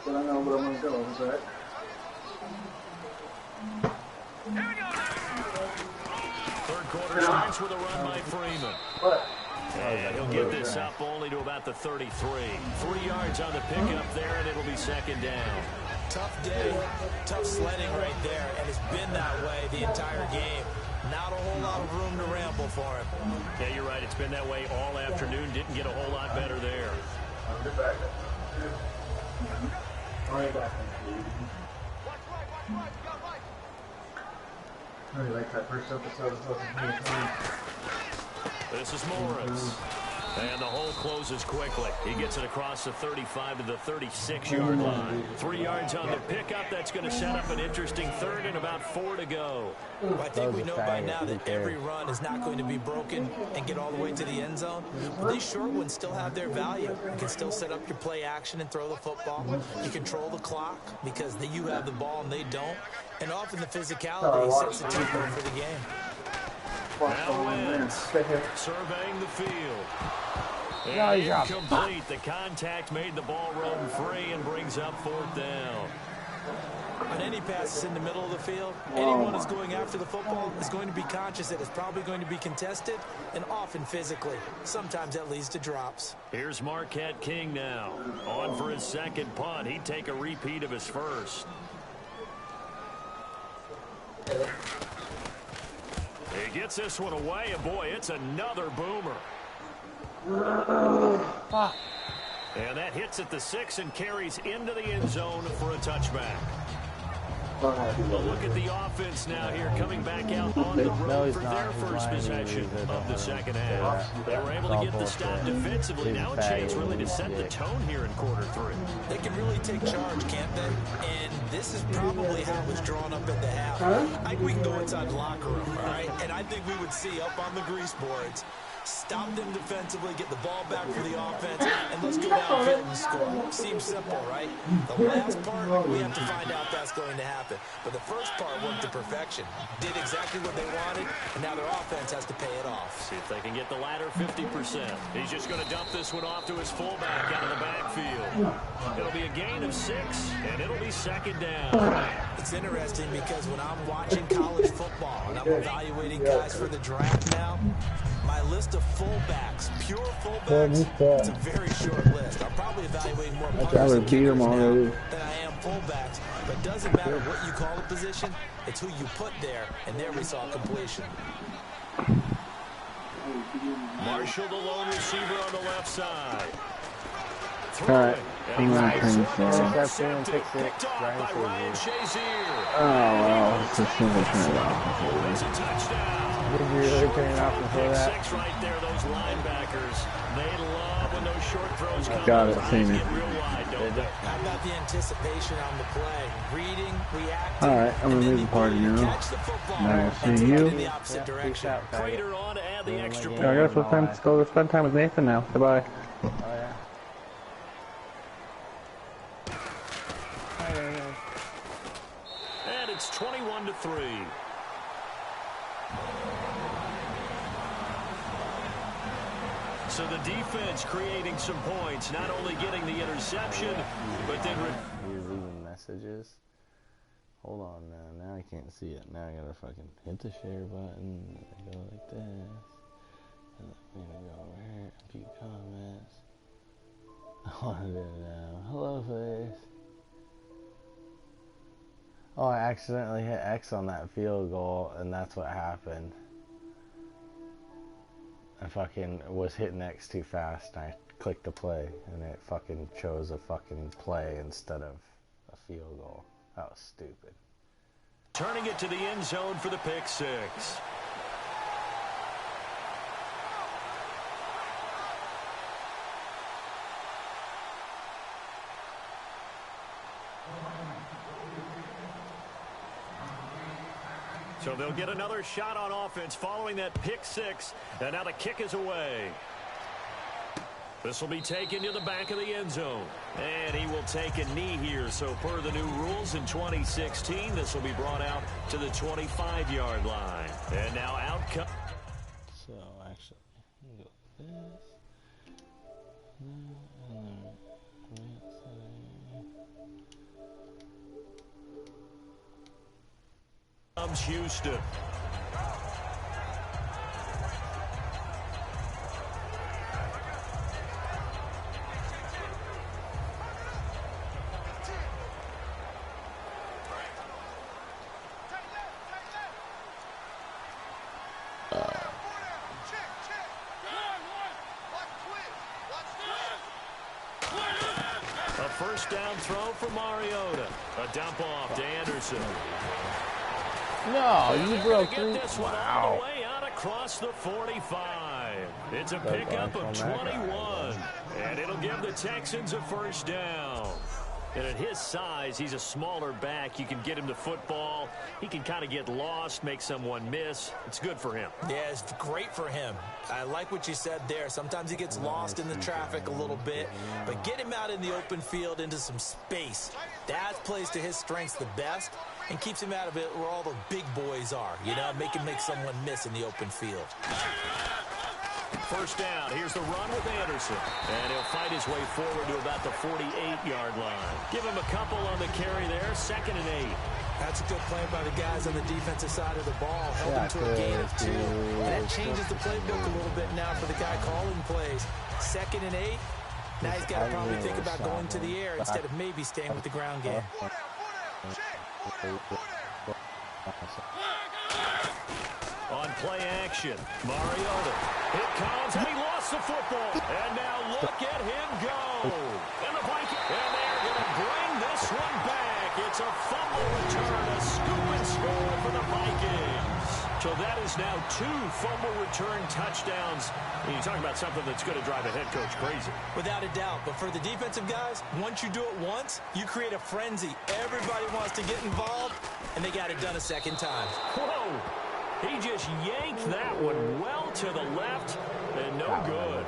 [SPEAKER 1] I know where I'm going to go, is that?
[SPEAKER 6] Here we go now.
[SPEAKER 4] Third quarter starts with a run by Freeman. And he'll get this up only to about the 33. 3 yards on the pickup there, and it'll be second down.
[SPEAKER 5] Tough day, tough sledding right there, and it's been that way the entire game. Not a whole lot of room to ramble for him.
[SPEAKER 4] Yeah, you're right. It's been that way all afternoon. Didn't get a whole lot better there.
[SPEAKER 1] I really like that first episode of
[SPEAKER 4] This is Morris. And the hole closes quickly. He gets it across the 35 to the 36-yard line. 3 yards on the pickup. That's going to set up an interesting third and about 4 to go.
[SPEAKER 5] Well, I think we know by now that every run is not going to be broken and get all the way to the end zone. But these short ones still have their value. You can still set up your play action and throw the football. You control the clock because you have the ball and they don't. And often the physicality sets the tempo for the game.
[SPEAKER 4] Now Wentz surveying the field. And incomplete. The contact made the ball roam free and brings up 4th down.
[SPEAKER 5] On any passes in the middle of the field, anyone who's going after the football is going to be conscious that it's probably going to be contested and often physically. Sometimes that leads to drops.
[SPEAKER 4] Here's Marquette King now. On for his second punt. He'd take a repeat of his first. He gets this one away, and boy, it's another boomer. And that hits at the 6 and carries into the end zone for a touchback. But look at the offense now here coming back out on the road for their first possession of the second half. They were able to get the stop defensively. Now a chance really to set the tone here in quarter 3.
[SPEAKER 5] They can really take charge, can't they? And this is probably how it was drawn up at the half. I think we can go inside the locker room, all right? And I think we would see up on the grease boards, stop them defensively, get the ball back for the offense, and let's go downfield and score. Seems simple, right? The last part, we have to find out that's going to happen. But the first part worked to perfection. Did exactly what they wanted, and now their offense has to pay it off.
[SPEAKER 4] See if they can get the latter 50%. He's just going to dump this one off to his fullback out of the backfield. It'll be a gain of 6, and it'll be second down.
[SPEAKER 5] It's interesting because when I'm watching college football and I'm evaluating guys for the draft now, my list of fullbacks, pure fullbacks, it's a very short list. I'm probably evaluating more punters and kickers now than I am fullbacks. But it doesn't matter what you call a position, it's who you put there, and there we saw completion.
[SPEAKER 4] Marshall, the lone receiver on the left side.
[SPEAKER 1] All right.
[SPEAKER 2] Interception, pick 6, Ryan Shazier.
[SPEAKER 1] Oh, well, it's a single turnout.
[SPEAKER 4] It's a touchdown.
[SPEAKER 2] Did you really turn it off before that?
[SPEAKER 4] 6 right there, those linebackers. They love when those short throws come.
[SPEAKER 1] Got it, seen it.
[SPEAKER 4] Get real wide, don't they?
[SPEAKER 5] How about the anticipation on the play? Reading, reacting.
[SPEAKER 1] All right, I'm going to leave the party now.
[SPEAKER 5] Catch the football
[SPEAKER 1] Nice
[SPEAKER 5] and
[SPEAKER 1] seeing
[SPEAKER 5] throw
[SPEAKER 1] you.
[SPEAKER 5] it in the opposite direction.
[SPEAKER 4] Crater on to add the extra point.
[SPEAKER 1] I guess it's time to go spend time with Nathan now. Goodbye.
[SPEAKER 2] Oh, yeah.
[SPEAKER 4] And it's 21-3 3. So the defense creating some points, not only getting the interception, but then...
[SPEAKER 2] You're leaving messages. Hold on now. Now I can't see it. Now I gotta fucking hit the share button. Go like this. And I'm gonna go over here. A few comments. I wanna do it now. Hello, face. Oh, I accidentally hit X on that field goal, and that's what happened. I fucking was hitting X too fast, and I clicked the play, and it fucking chose a fucking play instead of a field goal. That was stupid.
[SPEAKER 4] Turning it to the end zone for the pick 6. So they'll get another shot on offense following that pick 6, and now the kick is away. This will be taken to the back of the end zone. And he will take a knee here. So per the new rules in 2016, this will be brought out to the 25-yard line. And now out comes...
[SPEAKER 2] So actually, go like this.
[SPEAKER 4] Comes Houston. First down throw for Mariota. A dump off to Anderson.
[SPEAKER 2] No, you broke
[SPEAKER 4] through. This one all the way out across the 45. It's a pickup of 21. And it'll give the Texans a first down. And at his size, he's a smaller back. You can get him the football. He can kind of get lost, make someone miss. It's good for him.
[SPEAKER 5] Yeah, it's great for him. I like what you said there. Sometimes he gets lost in the traffic a little bit, but get him out in the open field into some space. That plays to his strengths the best and keeps him out of it where all the big boys are. You know, make him make someone miss in the open field.
[SPEAKER 4] First down. Here's the run with Anderson. And he'll fight his way forward to about the 48-yard line. Give him a couple on the carry there. 2nd and 8.
[SPEAKER 5] That's a good play by the guys on the defensive side of the ball. Held him to a gain of 2. And that changes the playbook a little bit now for the guy calling plays. 2nd and 8. Now he's got to probably think about going to the air instead of maybe staying with the ground game.
[SPEAKER 4] On play action, Mariota. It comes, and he lost the football. And now look at him go. And the Vikings, and they're going to bring this one back. It's a fumble return, a scoop and score for the Vikings. So that is now 2 fumble return touchdowns. You're talking about something that's going to drive a head coach crazy.
[SPEAKER 5] Without a doubt. But for the defensive guys, once you do it once, you create a frenzy. Everybody wants to get involved, and they got it done a second time.
[SPEAKER 4] Whoa! He just yanked that one well to the left, and no good.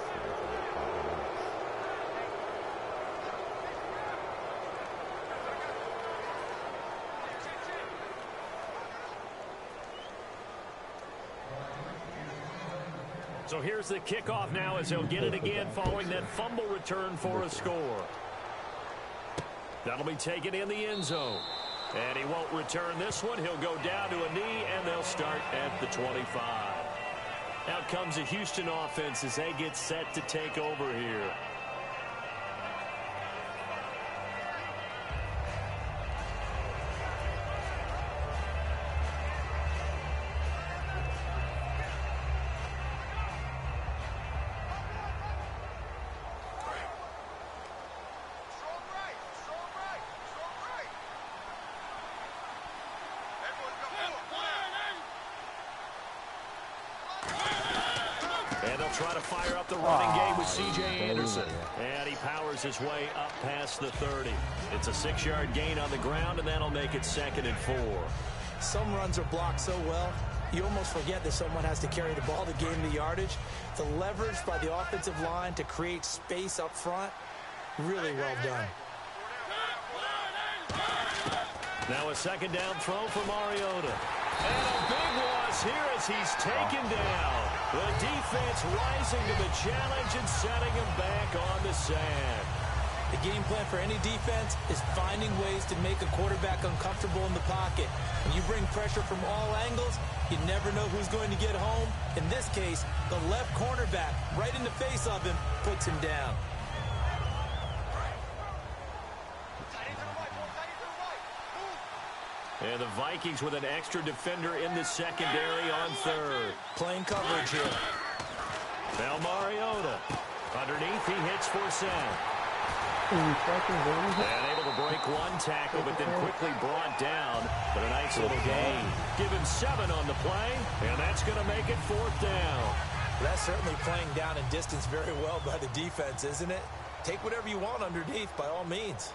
[SPEAKER 4] So here's the kickoff now as he'll get it again following that fumble return for a score. That'll be taken in the end zone. And he won't return this one. He'll go down to a knee, and they'll start at the 25. Out comes the Houston offense as they get set to take over here. Try to fire up the running game with C.J. Anderson. And he powers his way up past the 30. It's a 6-yard gain on the ground, and that'll make it 2nd and 4.
[SPEAKER 5] Some runs are blocked so well, you almost forget that someone has to carry the ball to gain the yardage. The leverage by the offensive line to create space up front, really well done.
[SPEAKER 4] Now a second down throw for Mariota. And a big loss here as he's taken down. The defense rising to the challenge and setting him back on the sand.
[SPEAKER 5] The game plan for any defense is finding ways to make a quarterback uncomfortable in the pocket. When you bring pressure from all angles, you never know who's going to get home. In this case, the left cornerback, right in the face of him, puts him down.
[SPEAKER 4] And the Vikings with an extra defender in the secondary on third.
[SPEAKER 5] Playing coverage here.
[SPEAKER 4] Now Mariota. Underneath, he hits for sack. And able to break one tackle, but then quickly brought down. But a nice little gain. Give him 7 on the play, and that's going to make it 4th down.
[SPEAKER 5] That's certainly playing down and distance very well by the defense, isn't it? Take whatever you want underneath, by all means.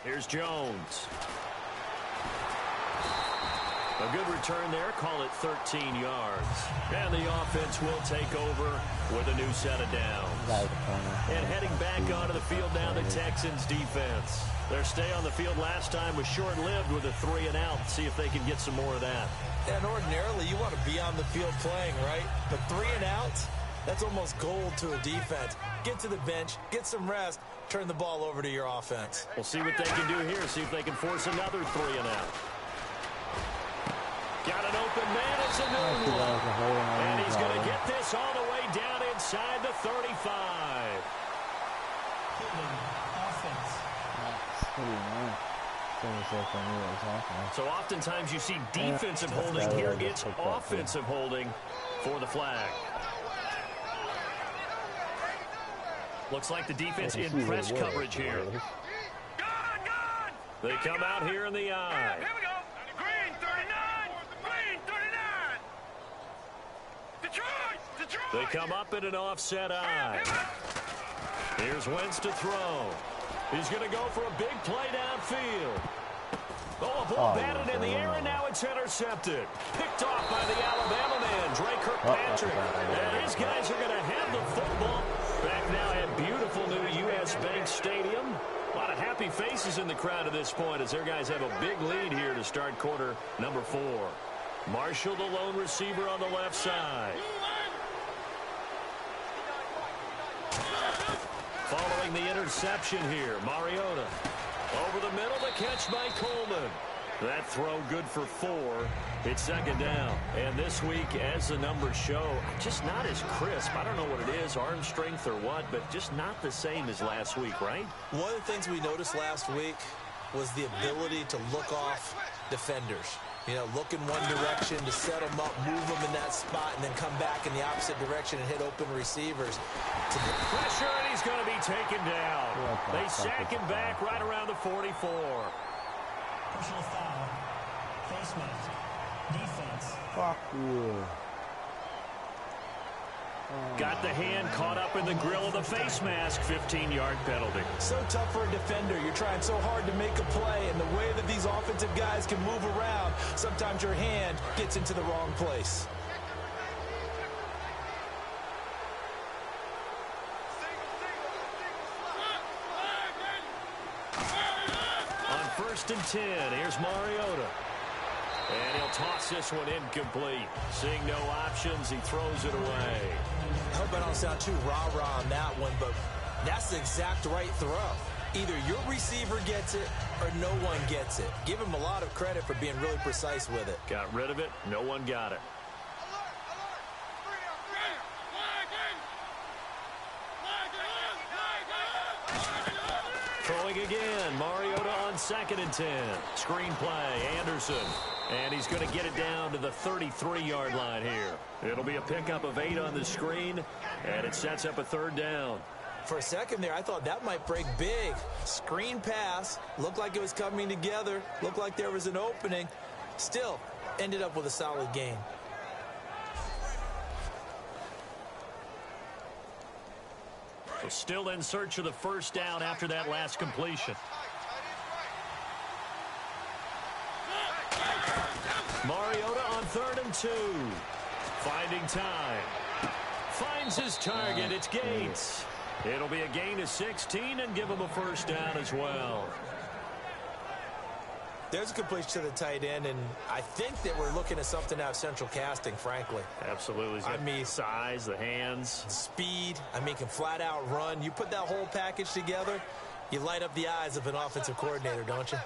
[SPEAKER 4] Here's Jones. A good return there. Call it 13 yards. And the offense will take over with a new set of downs. And heading back onto the field now, the Texans defense. Their stay on the field last time was short-lived with a 3 and out. See if they can get some more of that.
[SPEAKER 5] And ordinarily, you want to be on the field playing, right? But 3 and outs, that's almost gold to a defense. Get to the bench, get some rest, turn the ball over to your offense.
[SPEAKER 4] We'll see what they can do here. See if they can force another 3 and out. Got an open man. It's a new one. And he's going to get this all the way down inside the 35. So oftentimes you see defensive holding. Here it's offensive holding for the flag. Looks like the defense in press coverage here. They come out here in the eye.
[SPEAKER 6] Here we go. Green 39. Green 39. Detroit.
[SPEAKER 4] They come up in an offset eye. Here's Wentz to throw. He's going to go for a big play downfield. Oh, a ball batted in the air, and now it's intercepted. Picked off by the Alabama man, Drake Kirkpatrick. And his guys are going to have the football. Back now at beautiful new U.S. Bank Stadium. A lot of happy faces in the crowd at this point as their guys have a big lead here to start quarter number 4. Marshall, the lone receiver on the left side. Following the interception here, Mariota. Over the middle, the catch by Coleman. That throw good for 4. It's second down. And this week, as the numbers show, just not as crisp. I don't know what it is, arm strength or what, but just not the same as last week, right?
[SPEAKER 5] One of the things we noticed last week was the ability to look off defenders. You know, look in one direction to set them up, move them in that spot, and then come back in the opposite direction and hit open receivers.
[SPEAKER 4] Pressure, and he's going to be taken down. They sack him back right around the 44.
[SPEAKER 7] Personal foul. Face mask. Defense.
[SPEAKER 2] Fuck you.
[SPEAKER 4] Got the hand caught up in the grill of the face mask. 15-yard penalty.
[SPEAKER 5] So tough for a defender. You're trying so hard to make a play, and the way that these offensive guys can move around, sometimes your hand gets into the wrong place.
[SPEAKER 4] On 1st and 10, here's Mariota. And he'll toss this one incomplete. Seeing no options, he throws it away.
[SPEAKER 5] I hope I don't sound too rah-rah on that one, but that's the exact right throw. Either your receiver gets it or no one gets it. Give him a lot of credit for being really precise with it.
[SPEAKER 4] Got rid of it. No one got it. Throwing again. Mariota on 2nd and 10. Screen play. Anderson. And he's going to get it down to the 33-yard line here. It'll be a pickup of 8 on the screen, and it sets up a 3rd down.
[SPEAKER 5] For a second there, I thought that might break big. Screen pass. Looked like it was coming together. Looked like there was an opening. Still, ended up with a solid gain.
[SPEAKER 4] So still in search of the 1st down after that last completion. Mariota on 3rd and 2. Finding time. Finds his target. It's Gates. It'll be a gain of 16 and give him a first down as well.
[SPEAKER 5] There's a completion to the tight end, and I think that we're looking at something out of central casting, frankly.
[SPEAKER 4] Absolutely. I mean, size, the hands.
[SPEAKER 5] Speed. I mean, can flat out run. You put that whole package together, you light up the eyes of an offensive coordinator, don't you?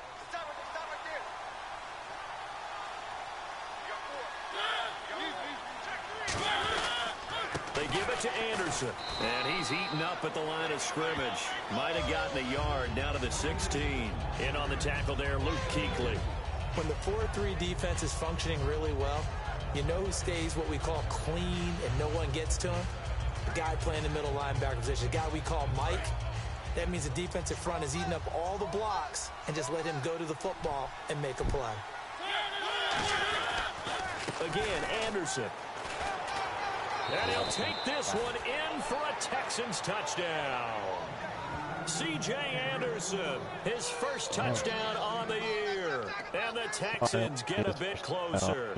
[SPEAKER 4] They give it to Anderson, and he's eaten up at the line of scrimmage. Might have gotten a yard down to the 16. In on the tackle there, Luke Kuechly.
[SPEAKER 5] When the 4-3 defense is functioning really well, you know who stays what we call clean and no one gets to him? The guy playing the middle linebacker position, the guy we call Mike. That means the defensive front is eating up all the blocks and just let him go to the football and make a play.
[SPEAKER 4] Again, Anderson. And he'll take this one in for a Texans touchdown. C.J. Anderson, his first touchdown on the year. And the Texans get a bit closer.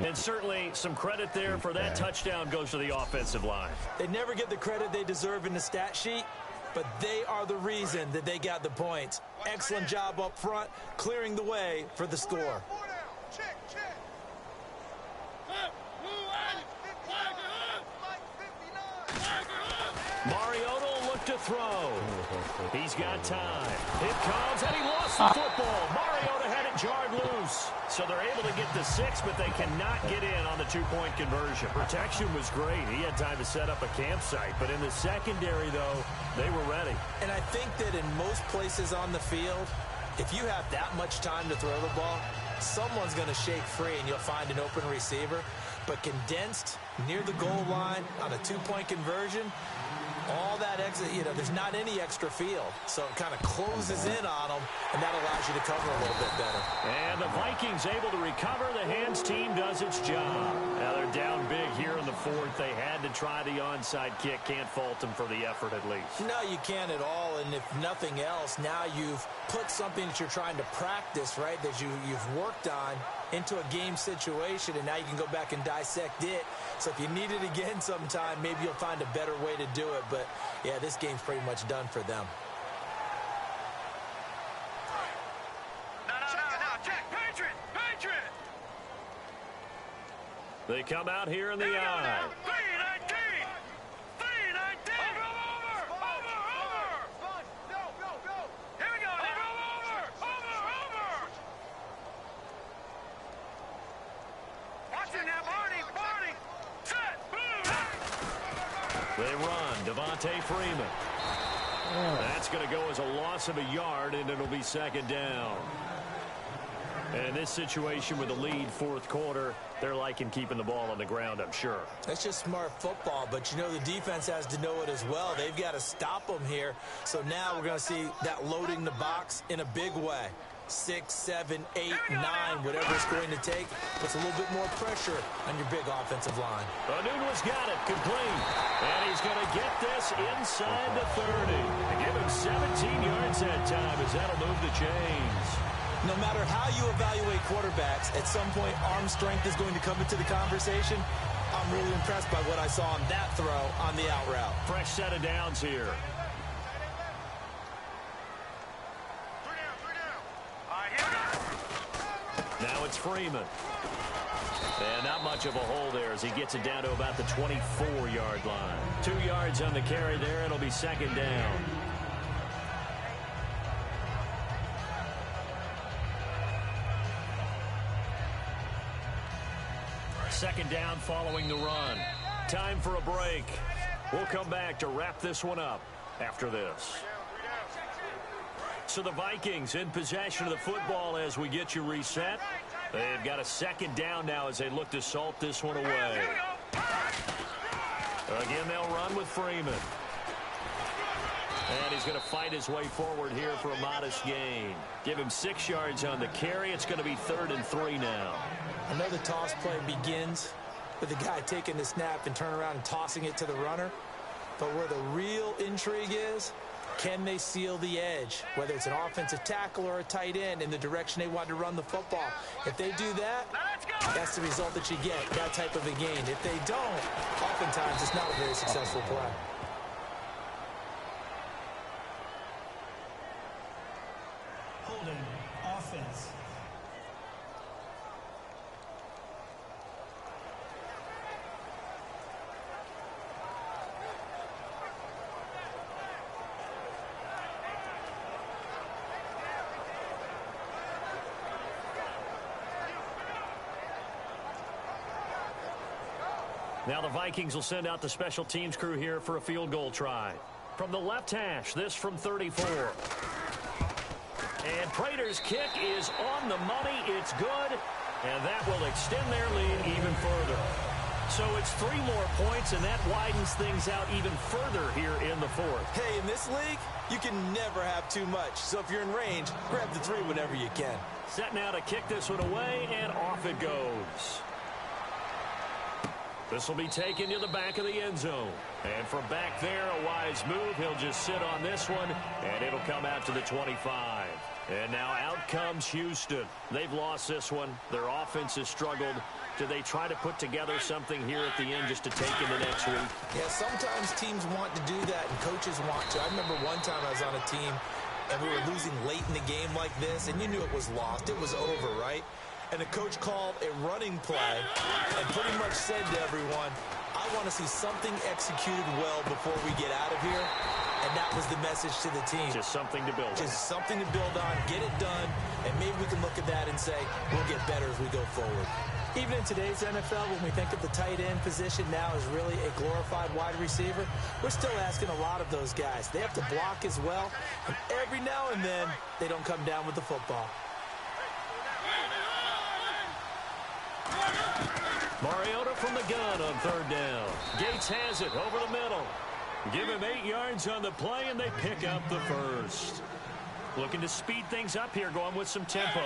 [SPEAKER 4] And certainly some credit there for that touchdown goes to the offensive line.
[SPEAKER 5] They never get the credit they deserve in the stat sheet, but they are the reason that they got the points. Excellent job up front, clearing the way for the score.
[SPEAKER 4] Mariota will look to throw. He's got time. It comes, and he lost the football. Mariota had it jarred loose. So they're able to get the 6, but they cannot get in on the 2-point conversion. Protection was great. He had time to set up a campsite. But in the secondary, though, they were ready.
[SPEAKER 5] And I think that in most places on the field, if you have that much time to throw the ball, someone's going to shake free and you'll find an open receiver. But condensed near the goal line on a 2-point conversion, all that exit, you know, there's not any extra field. So it kind of closes in on them, and that allows you to cover a little bit better.
[SPEAKER 4] And the Vikings able to recover. The hands team does its job. Now they're down big here in the 4th. They had to try the onside kick. Can't fault them for the effort at least.
[SPEAKER 5] No, you can't at all. And if nothing else, now you've put something that you're trying to practice, right, that you've worked on into a game situation, and now you can go back and dissect it. So if you need it again sometime, maybe you'll find a better way to do it. But, yeah, this game's pretty much done for them.
[SPEAKER 6] No, check. Patriot!
[SPEAKER 4] They come out here in the eye.
[SPEAKER 6] 319! Over! Here we go, over! Watch it now, Barney! Set! Boom!
[SPEAKER 4] They run. Devontae Freeman. That's going to go as a loss of a yard, and it'll be 2nd down. And in this situation with the lead 4th quarter, they're liking keeping the ball on the ground, I'm sure.
[SPEAKER 5] That's just smart football, but you know the defense has to know it as well. They've got to stop them here. So now we're going to see that loading the box in a big way. 6, 7, 8, 9, whatever it's going to take, puts a little bit more pressure on your big offensive line.
[SPEAKER 4] Anuno's got it, complete. And he's going to get this inside the 30. And give him 17 yards that time as that'll move the chains.
[SPEAKER 5] No matter how you evaluate quarterbacks, at some point arm strength is going to come into the conversation. I'm really impressed by what I saw on that throw on the out route.
[SPEAKER 4] Fresh set of downs here. Now it's Freeman. And not much of a hole there as he gets it down to about the 24-yard line. 2 yards on the carry there. It'll be 2nd down. Second down following the run. Time for a break. We'll come back to wrap this one up after this. So the Vikings in possession of the football as we get you reset. They've got a 2nd down now as they look to salt this one away. Again, they'll run with Freeman. And he's going to fight his way forward here for a modest gain. Give him 6 yards on the carry. It's going to be 3rd and 3 now.
[SPEAKER 5] I know the toss play begins with the guy taking the snap and turn around and tossing it to the runner. But where the real intrigue is Can they seal the edge, whether it's an offensive tackle or a tight end, in the direction they want to run the football? If they do that, that's the result that you get, that type of a gain. If they don't, oftentimes it's not a very successful play.
[SPEAKER 7] Holding offense.
[SPEAKER 4] Now the Vikings will send out the special teams crew here for a field goal try. From the left hash, this from 34. And Prater's kick is on the money. It's good. And that will extend their lead even further. So it's 3 more points, and that widens things out even further here in the fourth.
[SPEAKER 5] Hey, in this league, you can never have too much. So if you're in range, grab the 3 whenever you can.
[SPEAKER 4] Set now to kick this one away, and off it goes. This will be taken to the back of the end zone. And from back there, a wise move. He'll just sit on this one, and it'll come out to the 25. And now out comes Houston. They've lost this one. Their offense has struggled. Do they try to put together something here at the end just to take into next week?
[SPEAKER 5] Yeah, sometimes teams want to do that, and coaches want to. I remember one time I was on a team, and we were losing late in the game like this, and you knew it was lost. It was over, right? And the coach called a running play and pretty much said to everyone, I want to see something executed well before we get out of here. And that was the message to the team.
[SPEAKER 4] Just something to build on.
[SPEAKER 5] Just something to build on, get it done, and maybe we can look at that and say, we'll get better as we go forward. Even in today's NFL, when we think of the tight end position now as really a glorified wide receiver, we're still asking a lot of those guys. They have to block as well, and every now and then, they don't come down with the football.
[SPEAKER 4] Mariota from the gun on 3rd down. Gates has it over the middle. Give him 8 yards on the play, and they pick up the first. Looking to speed things up here, going with some tempo.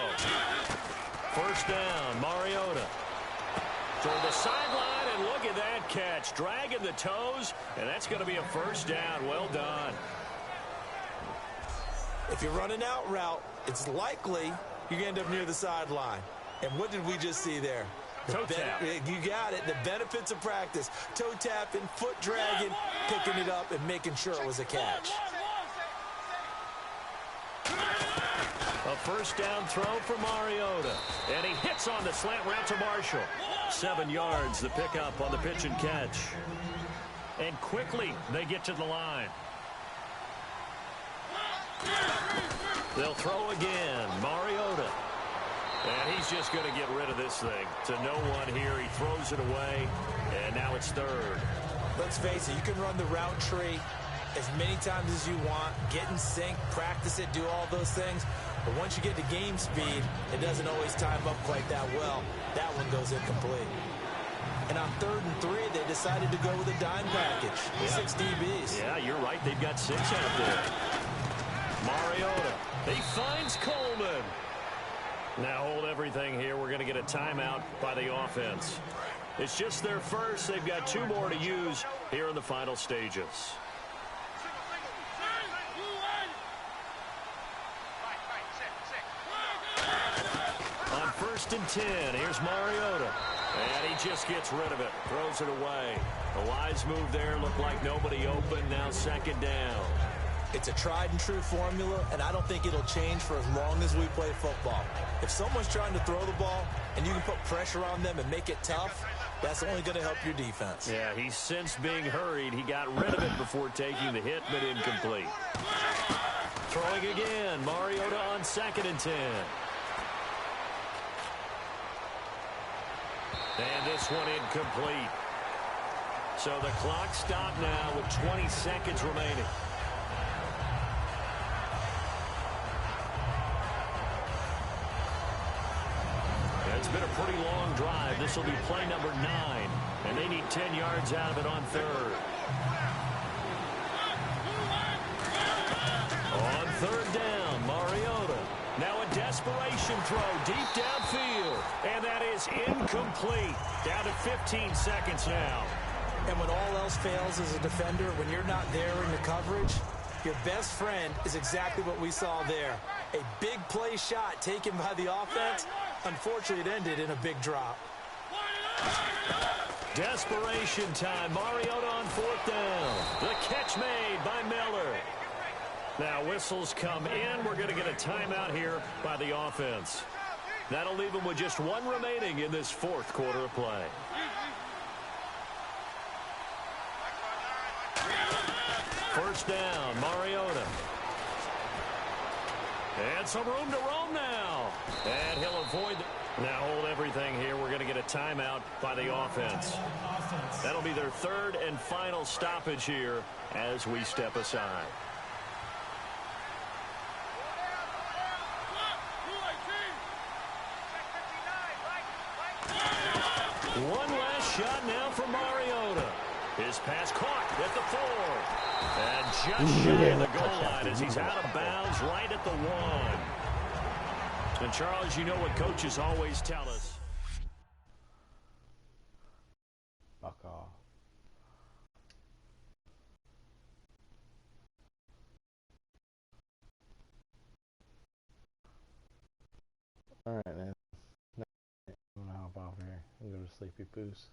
[SPEAKER 4] 1st down, Mariota. Toward the sideline, and look at that catch. Dragging the toes, and that's going to be a 1st down. Well done.
[SPEAKER 5] If you're running out route, it's likely you're going to end up near the sideline. And what did we just see there?
[SPEAKER 4] Toe tap.
[SPEAKER 5] You got it. The benefits of practice. Toe tapping, foot dragging, picking it up, and making sure it was a catch.
[SPEAKER 4] A 1st down throw for Mariota. And he hits on the slant route to Marshall. 7 yards, the pickup on the pitch and catch. And quickly, they get to the line. They'll throw again. Mariota. And he's just going to get rid of this thing. To no one here. He throws it away. And now it's 3rd.
[SPEAKER 5] Let's face it, you can run the route tree as many times as you want. Get in sync, practice it, do all those things. But once you get to game speed, it doesn't always time up quite that well. That one goes incomplete. And on 3rd and 3, they decided to go with a dime package.
[SPEAKER 4] Yeah.
[SPEAKER 5] 6 DBs.
[SPEAKER 4] Yeah, you're right. They've got 6 out there. Mariota. He finds Coleman. Now hold everything here. We're going to get a timeout by the offense. It's just their first. They've got 2 more to use here in the final stages. On 1st and 10, here's Mariota. And he just gets rid of it. Throws it away. A wise move there. Looked like nobody open. Now 2nd down.
[SPEAKER 5] It's a tried-and-true formula, and I don't think it'll change for as long as we play football. If someone's trying to throw the ball and you can put pressure on them and make it tough, that's only going to help your defense.
[SPEAKER 4] Yeah, he sensed being hurried. He got rid of it before taking the hit, but incomplete. Throwing again. Mariota on 2nd and 10. And this one incomplete. So the clock stopped now with 20 seconds remaining. It's been a pretty long drive. This will be play number 9. And they need 10 yards out of it on 3rd. On 3rd down, Mariota. Now a desperation throw deep downfield. And that is incomplete. Down to 15 seconds now.
[SPEAKER 5] And when all else fails as a defender, when you're not there in the coverage, Your best friend is exactly what we saw there. A big play shot taken by the offense. Unfortunately, it ended in a big drop.
[SPEAKER 4] Desperation time. Mariota on 4th down. The catch made by Miller. Now whistles come in. We're going to get a timeout here by the offense. That'll leave them with just one remaining in this 4th quarter of play. First down, Mariota. And some room to roam now. And he'll avoid. Now hold everything here. We're going to get a timeout by the offense. That'll be their 3rd and final stoppage here as we step aside. One last shot now for Mariota. His pass caught at the 4. And just shy of the goal line as he's out of bounds right at the 1. And Charles, you know what coaches always tell us.
[SPEAKER 2] Fuck off. Alright, man. I'm gonna hop off here and go to sleepy poos.